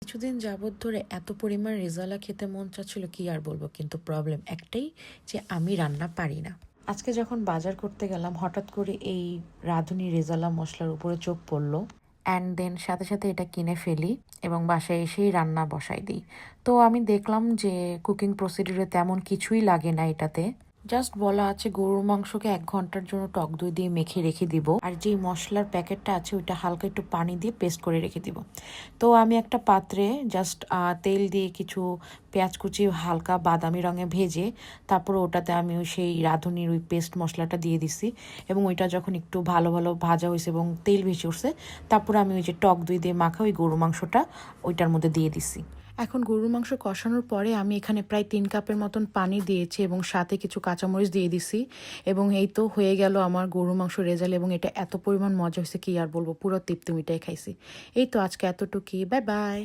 কিছুদিন যাবত ধরে এত পরিমাণ রেজালা খেতে মন চাচ্ছিল কি আর বলবো, কিন্তু প্রবলেম একটাই যে আমি রান্না পারি না। আজকে যখন বাজার করতে গেলাম হঠাৎ করে এই রাঁধুনি রেজালা মশলার উপরে চোখ পড়লো, অ্যান্ড দেন সাথে সাথে এটা কিনে ফেলি এবং বাসায় এসেই রান্না বসাই দিই। তো আমি দেখলাম যে কুকিং প্রসিডিউরে তেমন কিছুই লাগে না এটাতে। জাস্ট বলা আছে গরুর মাংসকে 1 ঘন্টার জন্য টক দই দিয়ে মেখে রেখে দিব, আর যেই মশলার প্যাকেটটা আছে ওইটা হালকা একটু পানি দিয়ে পেস্ট করে রেখে দিব। তো আমি একটা পাত্রে জাস্ট তেল দিয়ে কিছু পেঁয়াজ কুচি হালকা বাদামি রঙে ভেজে তারপর ওটাতে আমি সেই রাঁধুনির ওই পেস্ট মশলাটা দিয়ে দিছি, এবং ওইটা যখন একটু ভালো ভালো ভাজা হয়েছে এবং তেল ভেসে উঠছে তারপরে আমি ওই যে টক দই দিয়ে মাখা ওই গরু মাংসটা ওইটার মধ্যে দিয়ে দিছি। এখন গরুর মাংস কষানোর পরে আমি এখানে প্রায় 3 কাপের মতন পানি দিয়েছি এবং সাথে কিছু কাঁচামরিচ দিয়ে দিছি, এবং এই তো হয়ে গেল আমার গরুর মাংস রেজাল্ট। এবং এটা এত পরিমাণ মজা হয়েছে কি আর বলবো, পুরো তৃপ্তি মিটাই খাইছি। এই তো আজকে এতটুকুই, বাই বাই।